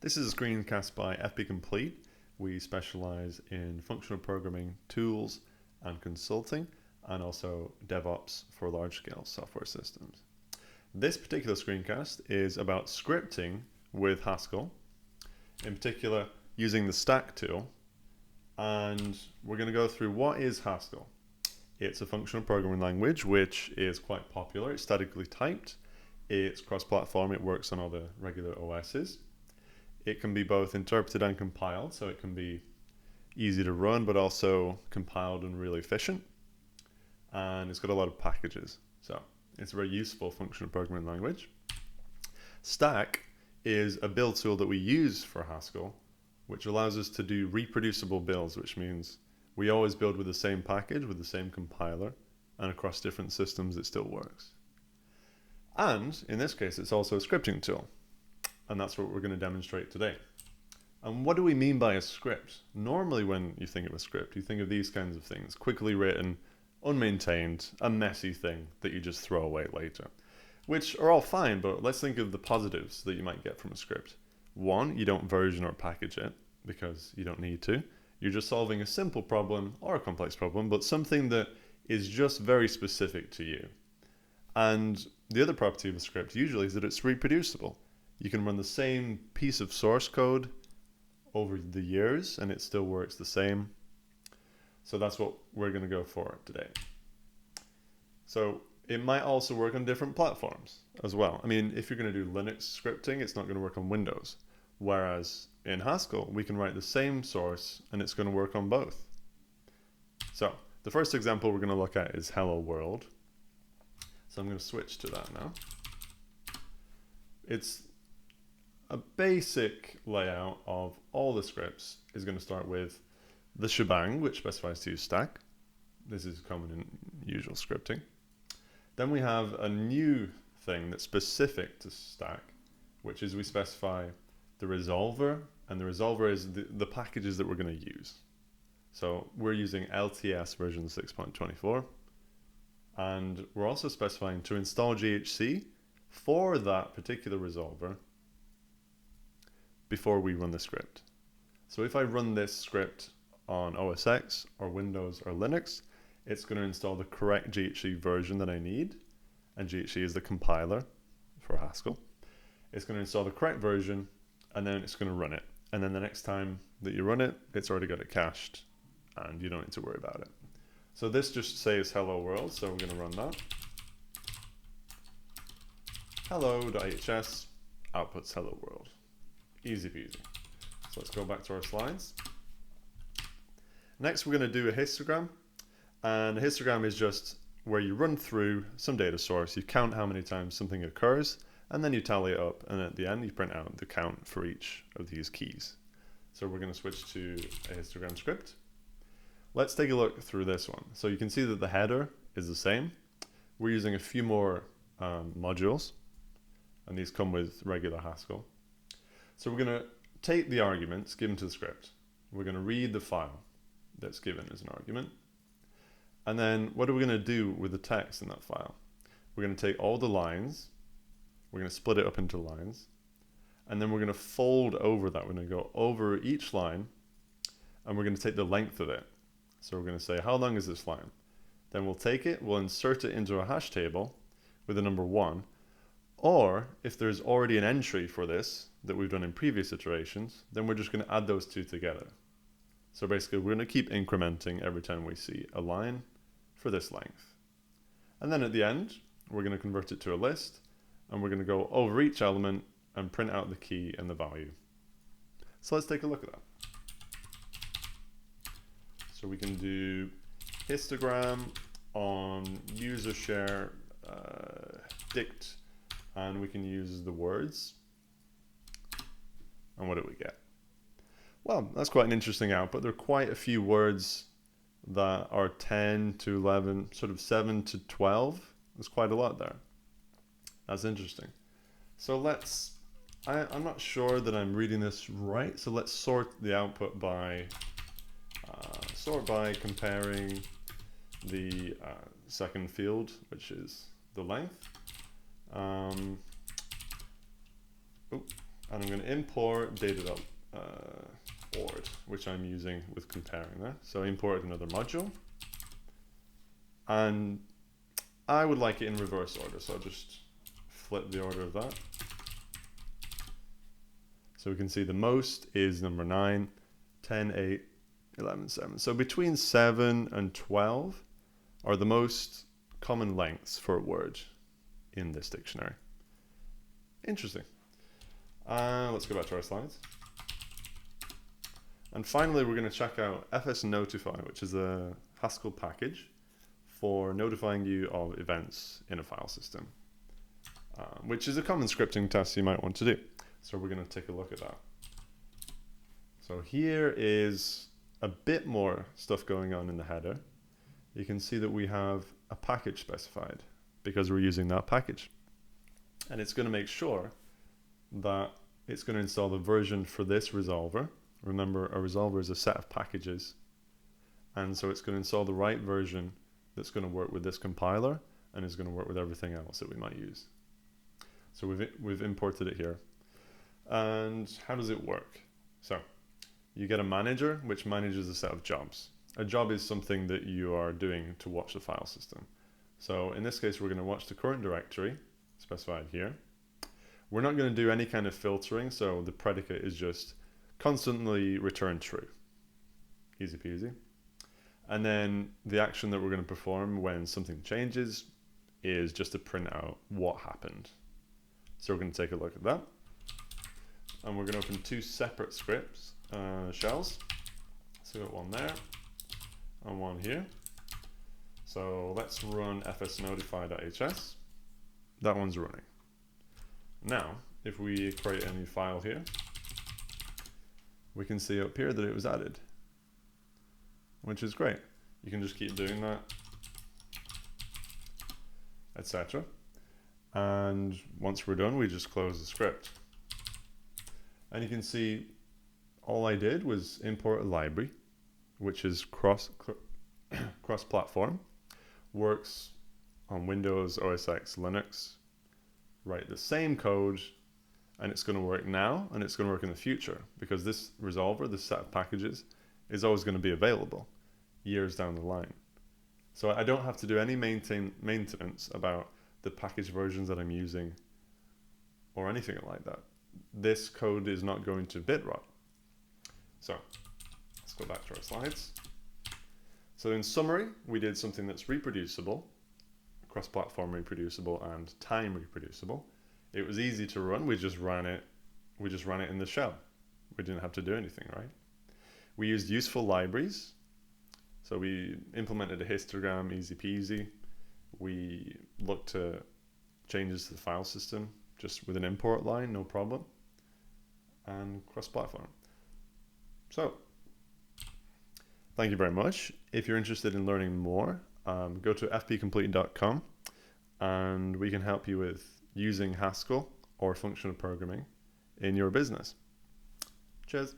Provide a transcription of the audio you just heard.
This is a screencast by FP Complete. We specialize in functional programming tools and consulting, and also DevOps for large-scale software systems. This particular screencast is about scripting with Haskell, in particular using the stack tool, and we're going to go through what is Haskell. It's a functional programming language which is quite popular. It's statically typed, it's cross-platform, it works on all the regular OSs. It can be both interpreted and compiled, so it can be easy to run but also compiled and really efficient. And it's got a lot of packages, so it's a very useful functional programming language. Stack is a build tool that we use for Haskell, which allows us to do reproducible builds, which means we always build with the same package, with the same compiler, and across different systems it still works. And in this case, it's also a scripting tool. And that's what we're going to demonstrate today. And what do we mean by a script? Normally when you think of a script, you think of these kinds of things: quickly written, unmaintained, a messy thing that you just throw away later, which are all fine, but let's think of the positives that you might get from a script. One, you don't version or package it because you don't need to. You're just solving a simple problem or a complex problem, but something that is just very specific to you. And the other property of a script usually is that it's reproducible. You can run the same piece of source code over the years and it still works the same. So that's what we're going to go for today. So it might also work on different platforms as well. I mean, if you're going to do Linux scripting, it's not going to work on Windows. Whereas in Haskell, we can write the same source and it's going to work on both. So the first example we're going to look at is Hello World. So I'm going to switch to that now. It's a basic layout of all the scripts is going to start with the shebang, which specifies to use stack. This is common in usual scripting. Then we have a new thing that's specific to stack, which is we specify the resolver, and the resolver is the packages that we're going to use. So we're using LTS version 6.24, and we're also specifying to install GHC for that particular resolver before we run the script. So if I run this script on OS X or Windows or Linux, it's going to install the correct GHC version that I need, and GHC is the compiler for Haskell. It's going to install the correct version and then it's going to run it. And then the next time that you run it, it's already got it cached and you don't need to worry about it. So this just says hello world, so we're going to run that. Hello.hs outputs hello world. Easy peasy. So let's go back to our slides. Next, we're going to do a histogram. And a histogram is just where you run through some data source, you count how many times something occurs, and then you tally it up, and at the end you print out the count for each of these keys. So we're going to switch to a histogram script. Let's take a look through this one. So you can see that the header is the same. We're using a few more modules, and these come with regular Haskell. So we're going to take the arguments given to the script. We're going to read the file that's given as an argument. And then what are we going to do with the text in that file? We're going to take all the lines, we're going to split it up into lines, and then we're going to fold over that. We're going to go over each line, and we're going to take the length of it. So we're going to say, how long is this line? Then we'll take it, we'll insert it into a hash table with the number 1, or if there's already an entry for this that we've done in previous iterations, then we're just going to add those two together. So basically we're going to keep incrementing every time we see a line for this length. And then at the end, we're going to convert it to a list, and we're going to go over each element and print out the key and the value. So let's take a look at that. So we can do histogram on user share dict, and we can use the words. And what do we get? Well, that's quite an interesting output. There are quite a few words that are 10 to 11, sort of 7 to 12. There's quite a lot there. That's interesting. So I'm not sure that I'm reading this right. So let's sort the output by, comparing the second field, which is the length. And I'm going to import data.ord, which I'm using with comparing there. So I imported another module. And I would like it in reverse order, so I'll just flip the order of that. So we can see the most is number 9, 10, 8, 11, 7. So between 7 and 12 are the most common lengths for a word in this dictionary. Interesting. Let's go back to our slides. And finally, we're going to check out fsnotify, which is a Haskell package for notifying you of events in a file system, which is a common scripting task you might want to do. So we're going to take a look at that. So here is a bit more stuff going on in the header. You can see that we have a package specified because we're using that package. And it's going to make sure that it's going to install the version for this resolver. Remember, a resolver is a set of packages. And so it's going to install the right version that's going to work with this compiler and is going to work with everything else that we might use. So we've imported it here. And how does it work? So you get a manager, which manages a set of jobs. A job is something that you are doing to watch the file system. So in this case, we're going to watch the current directory specified here. We're not going to do any kind of filtering, so the predicate is just constantly return true. Easy peasy. And then the action that we're going to perform when something changes is just to print out what happened. So we're going to take a look at that. And we're going to open two separate scripts, shells. So we've got one there and one here. So let's run fsnotify.hs. That one's running. Now, if we create a new file here, we can see up here that it was added, which is great. You can just keep doing that, etc. And once we're done, we just close the script. And you can see all I did was import a library, which is cross-platform, works on Windows, OS X, Linux. Write the same code, and it's going to work now, and it's going to work in the future, because this resolver, this set of packages, is always going to be available years down the line. So I don't have to do any maintenance about the package versions that I'm using or anything like that. This code is not going to bit rot. So let's go back to our slides. So in summary, we did something that's reproducible, cross-platform reproducible, and time reproducible. It was easy to run. We just ran it in the shell. We didn't have to do anything, right? We used useful libraries. So we implemented a histogram, easy peasy. We looked to changes to the file system just with an import line, no problem. And cross-platform. So thank you very much. If you're interested in learning more, go to fpcomplete.com and we can help you with using Haskell or functional programming in your business. Cheers.